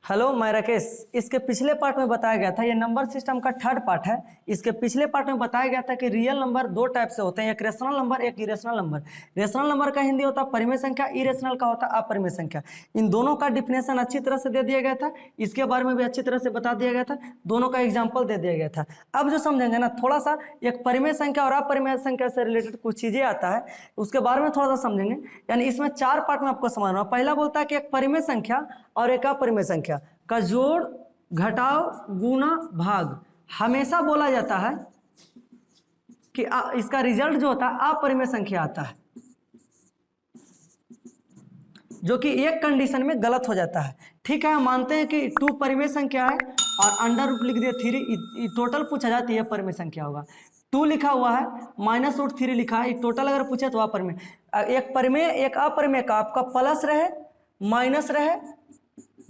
Hello, मैं राकेश। इसके पिछले पार्ट में बताया गया था, ये नंबर सिस्टम का थर्ड पार्ट है। इसके पिछले पार्ट में बताया गया था कि रियल नंबर दो टाइप से होते हैं, एक रेशनल नंबर, एक इरेशनल नंबर। रेशनल नंबर का हिंदी होता है परिमेय संख्या, इरेशनल का होता है अपरिमेय संख्या। इन दोनों का डिफिनेशन अच्छी तरह से दे दिया गया था, इसके बारे में भी अच्छी तरह से बता दिया गया था, दोनों का एग्जाम्पल दे दिया गया था। अब जो समझेंगे ना, थोड़ा सा एक परिमेय संख्या और अपरिमेय संख्या से रिलेटेड कुछ चीजें आता है, उसके बारे में थोड़ा सा समझेंगे। यानी इसमें चार पार्ट में आपको समझना। पहला बोलता है कि एक परिमेय संख्या और एक अपरिमेय संख्या का जोड़, घटाव, गुणा, भाग हमेशा बोला जाता है कि इसका रिजल्ट जो होता है अपरिमेय संख्या आता है, जो कि एक कंडीशन में गलत हो जाता है। ठीक है, हम मानते हैं कि 2 परिमेय संख्या है और अंडर रूट लिख दिया 3, टोटल पूछा जाती है परिमेय संख्या होगा। 2 लिखा हुआ है, -√3 लिखा है, टोटल अगर पूछे तो अपरिमेय। एक परिमेय एक अपरिमेय का आपका प्लस रहे, माइनस रहे,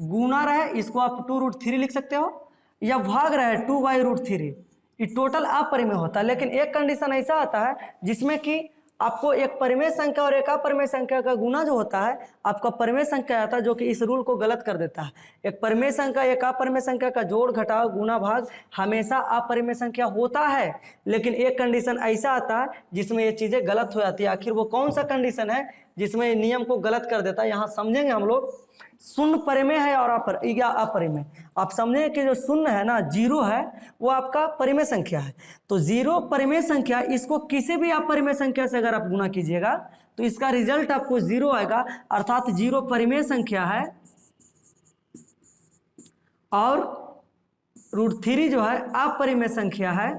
गुना रहे, इसको आप 2√3 लिख सकते हो, या भाग रहे 2/√3, ये टोटल अपरिमेय होता है। लेकिन एक कंडीशन ऐसा आता है जिसमें कि आपको एक परिमेय संख्या और एक अपरिमेय संख्या का गुना जो होता है आपका परिमेय संख्या आता है, जो कि इस रूल को गलत कर देता है। एक परिमेय संख्या एक अपरिमेय संख्या का जोड़, घटाव, गुना, भाग हमेशा अपरिमेय संख्या होता है। लेकिन एक कंडीशन ऐसा आता है जिसमें ये चीजें गलत हो जाती है। आखिर वो कौन सा कंडीशन है जिसमें नियम को गलत कर देता है, यहाँ समझेंगे हम लोग। शून्य परिमेय है और अपरिमेय। आप समझे कि जो शून्य है ना, 0 है, वो आपका परिमेय संख्या है। तो 0 परिमेय संख्या, इसको किसी भी अपरिमेय संख्या से अगर आप गुना कीजिएगा तो इसका रिजल्ट आपको 0 आएगा, अर्थात 0 परिमेय संख्या है और √3 जो है अपरिमेय संख्या है।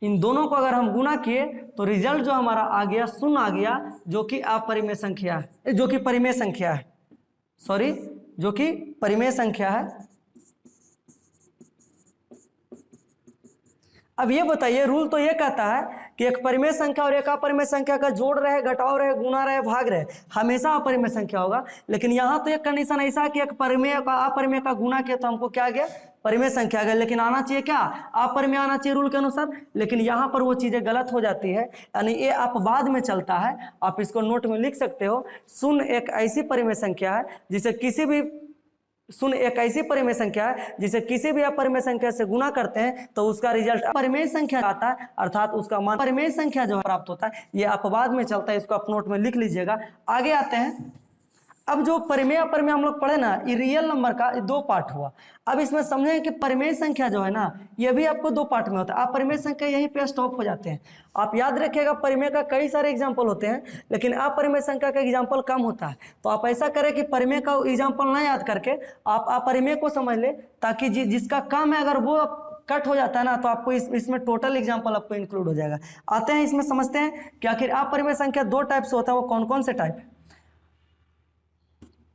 इन दोनों को अगर हम गुना किए तो रिजल्ट जो हमारा आ गया 0 आ गया, जो कि अपरिमेय संख्या है, जो कि परिमेय संख्या है, सॉरी, जो कि परिमेय संख्या है। अब ये बताइए, रूल तो ये कहता है कि एक परिमेय संख्या और एक अपरिमेय संख्या का जोड़ रहे, घटाव रहे, गुना रहे, भाग रहे, हमेशा अपरिमेय संख्या होगा। लेकिन यहाँ तो एक कंडीशन ऐसा है कि एक परिमेय का अपरिमेय का गुना किया तो हमको क्या आ गया, परिमेय संख्या आ गया। लेकिन आना चाहिए क्या, अपरिमेय आना चाहिए रूल के अनुसार। लेकिन यहाँ पर वो चीजें गलत हो जाती है, यानी ये अपवाद में चलता है। आप इसको नोट में लिख सकते हो। शून्य एक ऐसी परिमेय संख्या है जिसे किसी भी अपरिमेय संख्या से गुना करते हैं तो उसका रिजल्ट अपरिमेय संख्या आता है, अर्थात उसका मान परिमेय संख्या जो प्राप्त होता है। ये अपवाद में चलता है, इसको आप नोट में लिख लीजिएगा। आगे आते हैं। अब जो परिमेय अपरिमेय हम लोग पढ़े ना, ये रियल नंबर का 2 पार्ट हुआ। अब इसमें समझें कि परिमेय संख्या जो है ना, ये भी आपको 2 पार्ट में होता है। अपरिमेय संख्या यहीं पे स्टॉप हो जाते हैं। आप याद रखिएगा, परिमेय का कई सारे एग्जाम्पल होते हैं, लेकिन अपरिमेय संख्या का एग्जाम्पल कम होता है। तो आप ऐसा करें कि परिमेय का एग्जाम्पल ना याद करके आप अपरिमेय को समझ ले, ताकि जिसका काम है अगर वो कट हो जाता है ना, तो आपको इसमें टोटल एग्जाम्पल आपको इंक्लूड हो जाएगा। आते हैं इसमें, समझते हैं कि आखिर अपरिमेय संख्या 2 टाइप से होता है, वो कौन कौन से टाइप।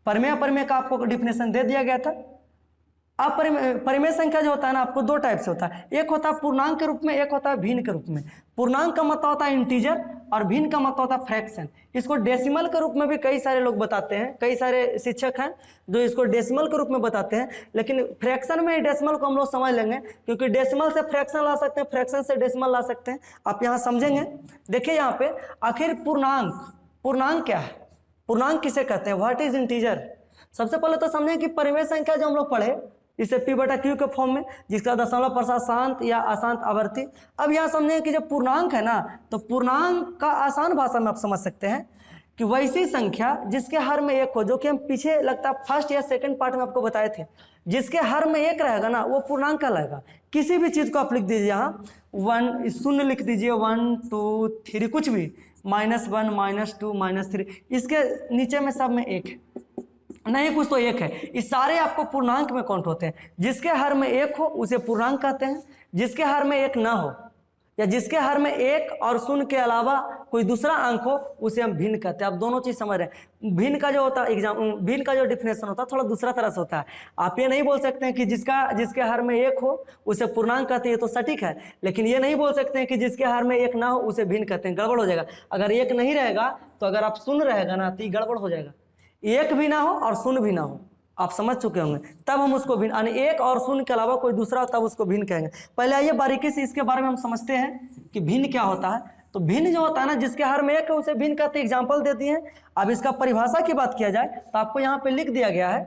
परिमेय अपरिमेय का आपको डिफिनेशन दे दिया गया था। परिमेय संख्या जो होता है ना, आपको 2 टाइप से होता है। एक होता है पूर्णांक के रूप में, एक होता है भिन्न के रूप में। पूर्णांक का मतलब होता है इंटीजर और भिन्न का मतलब होता है फ्रैक्शन। इसको डेसिमल के रूप में भी कई सारे लोग बताते हैं, कई सारे शिक्षक हैं जो इसको डेसिमल के रूप में बताते हैं। लेकिन फ्रैक्शन में डेसिमल को हम लोग समझ लेंगे, क्योंकि डेसिमल से फ्रैक्शन ला सकते हैं, फ्रैक्शन से डेसिमल ला सकते हैं। आप यहाँ समझेंगे। देखिए यहाँ पे आखिर पूर्णांक क्या है, पूर्णांक किसे कहते हैं, व्हाट इज इंटीजर। सबसे पहले तो समझें कि परिमेय संख्या जो हम लोग पढ़े, इसे P/Q के फॉर्म में, जिसका दशमलव प्रसाद शांत या अशांत आवर्ती। अब यहाँ समझें कि जब पूर्णांक है ना, तो पूर्णांक का आसान भाषा में आप समझ सकते हैं कि वैसी संख्या जिसके हर में 1 हो, जो कि हम पीछे लगता है फर्स्ट या सेकंड पार्ट में आपको बताए थे। जिसके हर में 1 रहेगा ना, वो पूर्णांक कहलाएगा। किसी भी चीज को आप लिख दीजिए, यहाँ 1 0 लिख दीजिए, 1 2 3 कुछ भी, -1 -2 -3, इसके नीचे में सब में 1 है, नहीं कुछ तो 1 है। इस सारे आपको पूर्णांक में काउंट होते हैं। जिसके हर में 1 हो उसे पूर्णांक कहते हैं, जिसके हर में 1 ना हो, या जिसके हर में 1 और 0 के अलावा कोई दूसरा अंक हो, उसे हम भिन्न कहते हैं। आप दोनों चीज समझ रहे हैं। भिन्न का जो होता है भिन्न का जो डिफिनेशन होता है थोड़ा दूसरा तरह से होता है। आप ये नहीं बोल सकते हैं कि जिसके हर में 1 हो उसे पूर्णांक कहते हैं, तो सटीक है। लेकिन ये नहीं बोल सकते हैं कि जिसके हर में 1 ना हो उसे भिन्न कहते हैं, गड़बड़ हो जाएगा। अगर 1 नहीं रहेगा तो अगर आप 0 रहेगा ना, तो गड़बड़ हो जाएगा। 1 भी ना हो और 0 भी ना हो, आप समझ चुके होंगे, तब हम उसको भिन्न, यानी 1 और 0 के अलावा कोई दूसरा, तब उसको भिन्न कहेंगे। पहले आइए बारीकी से इसके बारे में हम समझते हैं कि भिन्न क्या होता है। तो भिन्न जो होता है ना, जिसके हर में एक है उसे भिन्न कहते हैं। एग्जाम्पल दे दिए हैं। अब इसका परिभाषा की बात किया जाए तो आपको यहाँ पे लिख दिया गया है,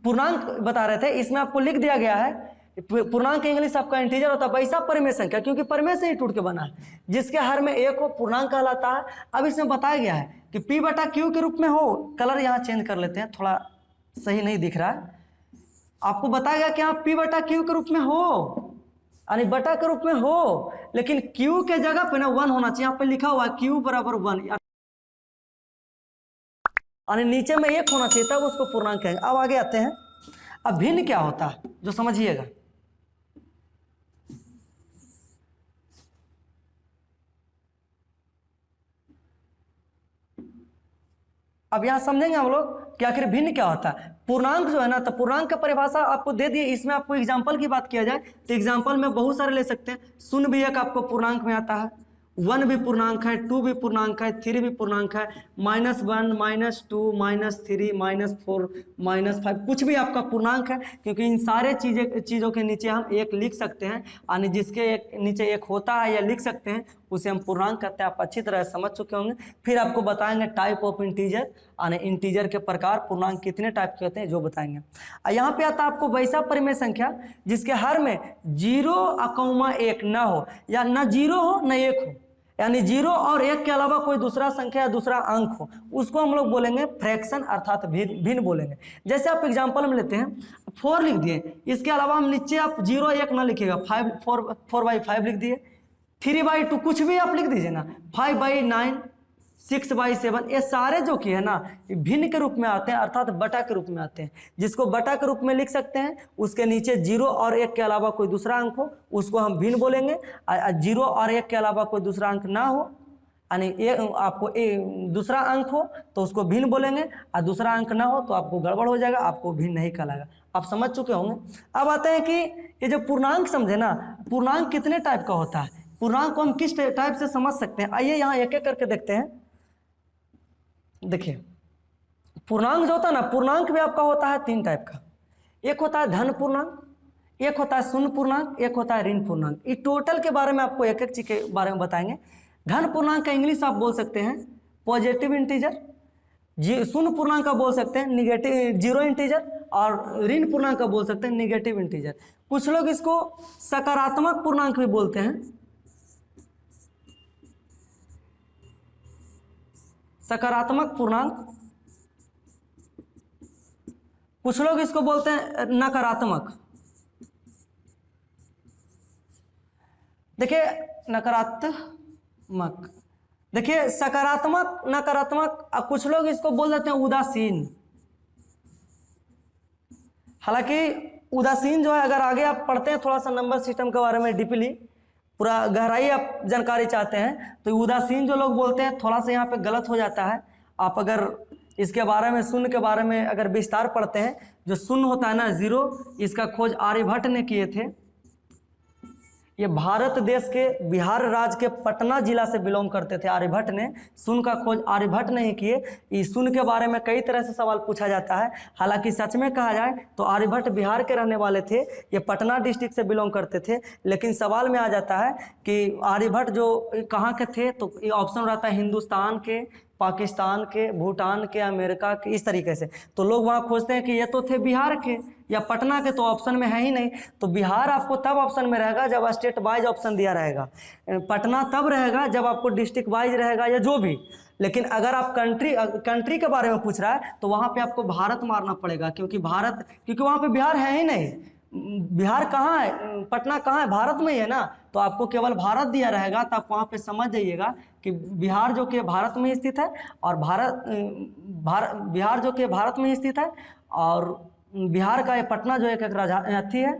पूर्णांक बता रहे थे, इसमें आपको लिख दिया गया है पूर्णांक इंग्लिश आपका इंटीजर होता है, वैसा परिमेय संख्या, क्योंकि परिमेय से ही टूट के बना है, जिसके हर में एक हो पूर्णांक कहलाता है। अब इसमें बताया गया है कि P बटा Q के रूप में हो। कलर यहाँ चेंज कर लेते हैं, थोड़ा सही नहीं दिख रहा है। आपको बताया गया कि यहाँ P बटा Q के रूप में हो, यानी बटा के रूप में हो, लेकिन Q के जगह पे ना 1 होना चाहिए। यहाँ पे लिखा हुआ है Q बराबर 1, यानी नीचे में 1 होना चाहिए, तब उसको पूर्णांक कहेंगे। अब आगे आते हैं। अब भिन्न क्या होता है जो समझिएगा। अब यहां समझेंगे हम लोग कि आखिर भिन्न क्या होता है। पूर्णांक जो है ना, तो पूर्णांक का परिभाषा आपको दे दिए। इसमें आपको एग्जांपल की बात किया जाए तो एग्जांपल में बहुत सारे ले सकते हैं। शून्य भी एक आपको पूर्णांक में आता है, 1 भी पूर्णांक है, 2 भी पूर्णांक है, 3 भी पूर्णांक है, -1, -2, -3, -4, -5, कुछ भी आपका पूर्णांक है, क्योंकि इन सारे चीज़ों के नीचे हम एक लिख सकते हैं, यानी जिसके नीचे एक होता है या लिख सकते हैं उसे हम पूर्णांक कहते हैं। आप अच्छी तरह समझ चुके होंगे। फिर आपको बताएंगे टाइप ऑफ इंटीजर, यानी इंटीजर के प्रकार, पूर्णांक कितने टाइप के होते हैं जो बताएंगे। यहाँ पे आता है आपको वैसा परिमेय संख्या जिसके हर में 0,1 ना हो, या ना 0 हो ना 1 हो, यानी 0 और 1 के अलावा कोई दूसरा संख्या या दूसरा अंक हो, उसको हम लोग बोलेंगे फ्रैक्शन, अर्थात भिन्न बोलेंगे। जैसे आप एग्जांपल में लेते हैं 4 लिख दिए, इसके अलावा हम नीचे आप 0 1 ना लिखिएगा, 4/5 लिख दिए, 3/2 कुछ भी आप लिख दीजिए ना, 5/9, 6/7, ये सारे जो कि है ना भिन्न के रूप में आते हैं, अर्थात बटा के रूप में आते हैं। जिसको बटा के रूप में लिख सकते हैं, उसके नीचे 0 और 1 के अलावा कोई दूसरा अंक हो, उसको हम भिन्न बोलेंगे। 0 और 1 के अलावा कोई दूसरा अंक ना हो, यानी आपको दूसरा अंक हो तो उसको भिन्न बोलेंगे, और दूसरा अंक ना हो तो आपको गड़बड़ हो जाएगा, आपको भिन्न नहीं कहलाएगा। आप समझ चुके होंगे। अब आते हैं कि ये जो पूर्णांक समझे ना, पूर्णांक कितने टाइप का होता है, पूर्णांक को हम किस टाइप से समझ सकते हैं, आइए यहाँ एक एक करके देखते हैं। देखिए पूर्णांक जो होता है ना, पूर्णांक भी आपका होता है 3 टाइप का। एक होता है धन पूर्णांक, एक होता है शून्य पूर्णांक, एक होता है ऋण पूर्णांक। इस टोटल के बारे में आपको एक एक चीज के बारे में बताएंगे। धन पूर्णांक का इंग्लिश आप बोल सकते हैं पॉजिटिव इंटीजर, शून्य पूर्णांक का बोल सकते हैं निगेटिव जीरो इंटीजर, और ऋण पूर्णांक का बोल सकते हैं निगेटिव इंटीजर। कुछ लोग इसको सकारात्मक पूर्णांक भी बोलते हैं, सकारात्मक पूर्णांक। कुछ लोग इसको बोलते हैं नकारात्मक। देखिए नकारात्मक, देखिए सकारात्मक, नकारात्मक, कुछ लोग इसको बोल देते हैं उदासीन। हालांकि उदासीन जो है, अगर आगे आप पढ़ते हैं थोड़ा सा नंबर सिस्टम के बारे में डीपली, पूरा गहराई आप जानकारी चाहते हैं, तो उदासीन जो लोग बोलते हैं थोड़ा सा यहाँ पे गलत हो जाता है। आप अगर इसके बारे में, शून्य के बारे में अगर विस्तार पढ़ते हैं, जो शून्य होता है ना 0, इसका खोज आर्यभट्ट ने किए थे। ये भारत देश के बिहार राज्य के पटना जिला से बिलोंग करते थे आर्यभट्ट ने। शून्य का खोज आर्यभट्ट नहीं किए। इस शून्य के बारे में कई तरह से सवाल पूछा जाता है। हालांकि सच में कहा जाए तो आर्यभट्ट बिहार के रहने वाले थे, ये पटना डिस्ट्रिक्ट से बिलोंग करते थे। लेकिन सवाल में आ जाता है कि आर्यभट्ट जो कहाँ के थे, तो ये ऑप्शन रहता है हिंदुस्तान के, पाकिस्तान के, भूटान के, अमेरिका के, इस तरीके से। तो लोग वहाँ खोजते हैं कि ये तो थे बिहार के या पटना के, तो ऑप्शन में है ही नहीं। तो बिहार आपको तब ऑप्शन में रहेगा जब स्टेट वाइज ऑप्शन दिया रहेगा, पटना तब रहेगा जब आपको डिस्ट्रिक्ट वाइज रहेगा या जो भी। लेकिन अगर आप कंट्री के बारे में पूछ रहा है तो वहाँ पे आपको भारत मारना पड़ेगा, क्योंकि वहाँ पे बिहार है ही नहीं। बिहार कहाँ है, पटना कहाँ है, भारत में ही है ना। तो आपको केवल भारत दिया रहेगा, तो आप वहाँ पे समझ जाइएगा कि बिहार जो कि भारत में स्थित है, और बिहार जो कि भारत में स्थित है, और बिहार का ये पटना जो एक अथी है,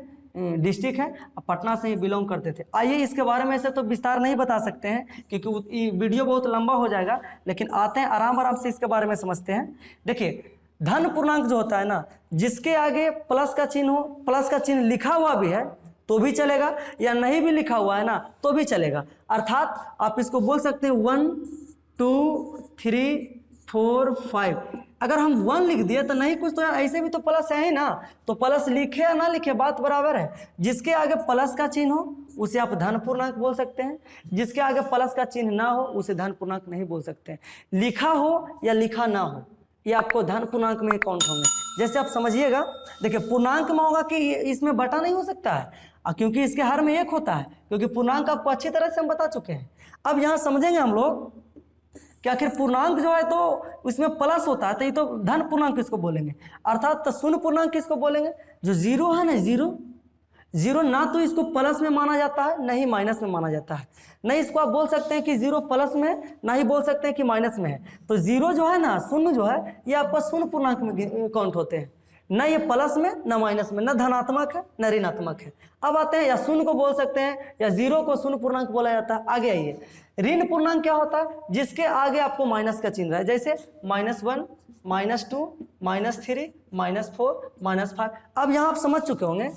डिस्ट्रिक्ट है, पटना से ही बिलोंग करते थे। आइए इसके बारे में ऐसे तो विस्तार नहीं बता सकते हैं क्योंकि वीडियो बहुत लंबा हो जाएगा, लेकिन आते हैं आराम आराम से इसके बारे में समझते हैं। देखिए धन पूर्णांक जो होता है ना, जिसके आगे प्लस का चिन्ह हो, प्लस का चिन्ह लिखा हुआ भी है तो भी चलेगा, या नहीं भी लिखा हुआ है ना तो भी चलेगा। अर्थात आप इसको बोल सकते हैं 1 2 3 4 5। अगर हम 1 लिख दिए तो नहीं कुछ, तो यार ऐसे भी तो प्लस है ही ना, तो प्लस लिखे या ना लिखे बात बराबर है। जिसके आगे प्लस का चिन्ह हो उसे आप धन पूर्णांक बोल सकते हैं। जिसके आगे प्लस का चिन्ह ना हो उसे धन पूर्णांक नहीं बोल सकते हैं। लिखा हो या लिखा ना हो ये आपको धन पूर्णांक में काउंट होंगे। जैसे आप समझिएगा, देखिए पूर्णांक में होगा कि इसमें बटा नहीं हो सकता है, क्योंकि इसके हर में 1 होता है, क्योंकि पूर्णांक आपको अच्छी तरह से हम बता चुके हैं। अब यहाँ समझेंगे हम लोग कि आखिर पूर्णांक जो है तो उसमें प्लस होता है, तो ये तो धन पूर्णांक किसको बोलेंगे, अर्थात तो शून्य पूर्णांक किसको बोलेंगे, जो जीरो है ना, जीरो ना तो इसको प्लस में माना जाता है ना ही माइनस में माना जाता है। नहीं इसको आप बोल सकते हैं कि जीरो प्लस में है, ना ही बोल सकते हैं कि माइनस में है। तो जीरो जो है ना, शून्य जो है, ये आपका शून्य पूर्णांक में काउंट होते हैं, ना ये प्लस में ना माइनस में, ना धनात्मक है ना ऋणात्मक है। अब आते हैं, या शून्य को बोल सकते हैं या जीरो को शून्य पूर्णांक बोला जाता है। आगे आइए, ऋण पूर्णांक क्या होता है, जिसके आगे आपको माइनस का चिन्ह है, जैसे -1, -2, -3, -4, -5। अब यहाँ आप समझ चुके होंगे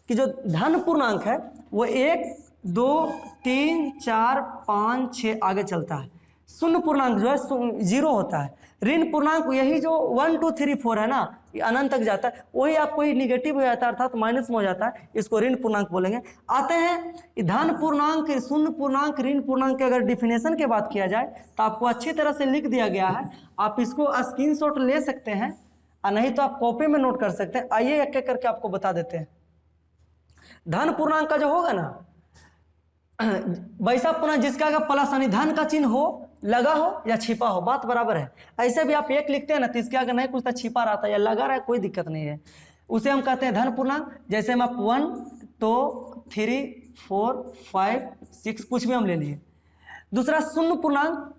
कि जो धन पूर्णांक है वो 1, 2, 3, 4, 5, 6 आगे चलता है। शून्य पूर्णांक जो है जीरो होता है। ऋण पूर्णांक यही जो 1, 2, 3, 4 है ना, ये अनंत तक जाता है, वही आपको ही निगेटिव हो जाता है, अर्थात माइनस में हो जाता है, इसको ऋण पूर्णांक बोलेंगे। आते हैं धन पूर्णांक, शून्य पूर्णांक, ऋण पूर्णांक के अगर डिफिनेशन की बात किया जाए तो आपको अच्छी तरह से लिख दिया गया है। आप इसको स्क्रीनशॉट ले सकते हैं और नहीं तो आप कॉपी में नोट कर सकते हैं। आइए एक एक करके आपको बता देते हैं। धन पूर्णांक का जो होगा ना, वैसा पूर्णांक जिसका अगर प्लस यानी धन का चिन्ह हो, लगा हो या छिपा हो, बात बराबर है। ऐसे भी आप 1 लिखते हैं ना तो इसके आगे नहीं कुछ तो छिपा रहता है या लगा रहा है, कोई दिक्कत नहीं है, उसे हम कहते हैं धन पूर्णांक। जैसे हम आप 1, 2, 3, 4, 5, 6 कुछ भी हम ले लिए। दूसरा शून्य पूर्णांक,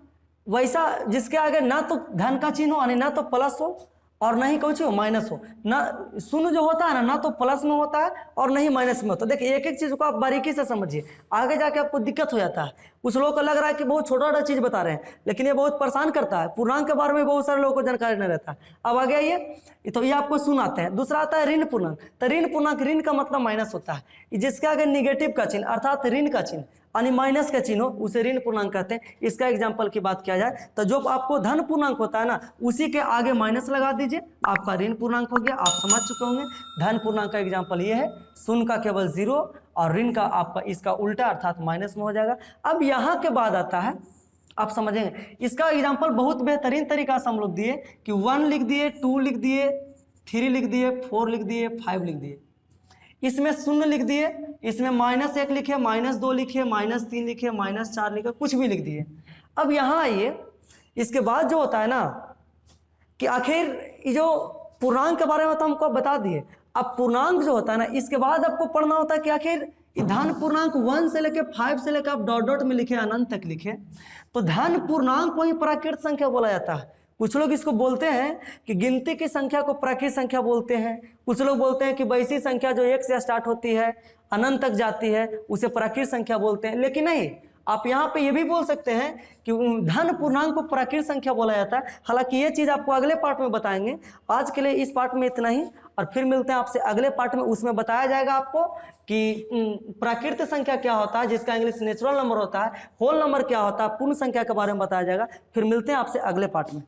वैसा जिसके आगे ना तो धन का चिन्ह हो यानी ना तो प्लस हो और ना ही कुछ हो माइनस हो। ना शून्य जो होता है ना तो प्लस में होता है और नहीं माइनस में होता है। देखिए एक एक चीज को आप बारीकी से समझिए, आगे जाके आपको दिक्कत हो जाता है। कुछ लोगों को लग रहा है कि बहुत छोटा छोटा चीज बता रहे हैं, लेकिन ये बहुत परेशान करता है। पूर्णांक के बारे में बहुत सारे लोगों को जानकारी नहीं रहता। अब आगे आइए, तो ये आपको सुनाते हैं। दूसरा आता है ऋण पूर्णांक। तो ऋण पूर्णांक, ऋण का मतलब माइनस होता है, जिसके आगे निगेटिव का चिन्ह अर्थात ऋण का चिन्ह यानी माइनस का चिन्ह हो उसे ऋण पूर्णांक कहते हैं। इसका एग्जांपल की बात किया जाए तो जो आपको धन पूर्णांक होता है ना, उसी के आगे माइनस लगा दीजिए, आपका ऋण पूर्णांक हो गया। आप समझ चुके होंगे धन पूर्णांक का एग्जांपल ये है, शून्य का केवल 0 और ऋण का आपका इसका उल्टा अर्थात माइनस में हो जाएगा। अब यहाँ के बाद आता है, आप समझेंगे, इसका एग्जाम्पल बहुत बेहतरीन तरीका से हम लोग दिए कि 1 लिख दिए, 2 लिख दिए, 3 लिख दिए, 4 लिख दिए, 5 लिख दिए, इसमें 0 लिख दिए, इसमें -1 लिखे, -2 लिखे, -3 लिखे, -4 लिखे, कुछ भी लिख दिए। अब यहाँ आइए, इसके बाद जो होता है ना कि आखिर ये जो पूर्णांक के बारे में तो हमको बता दिए। अब पूर्णांक जो होता है ना, इसके बाद आपको पढ़ना होता है कि आखिर धन पूर्णांक 1 से लेके 5 से लेकर आप डॉट डॉट में लिखे, अनंत तक लिखे, तो धन पूर्णांक को ही प्राकृत संख्या बोला जाता है। कुछ लोग इसको बोलते हैं कि गिनती की संख्या को प्राकृत संख्या बोलते हैं। कुछ लोग बोलते हैं कि वैसी संख्या जो 1 से स्टार्ट होती है अनंत तक जाती है उसे प्राकृत संख्या बोलते हैं। लेकिन नहीं, आप यहाँ पे ये भी बोल सकते हैं कि धन पूर्णांक को प्राकृत संख्या बोला जाता है। हालांकि ये चीज़ आपको अगले पार्ट में बताएंगे। आज के लिए इस पार्ट में इतना ही, और फिर मिलते हैं आपसे अगले पार्ट में। उसमें बताया जाएगा आपको कि प्राकृत संख्या क्या होता है, जिसका इंग्लिश नेचुरल नंबर होता है, होल नंबर क्या होता है, पूर्ण संख्या के बारे में बताया जाएगा। फिर मिलते हैं आपसे अगले पार्ट में।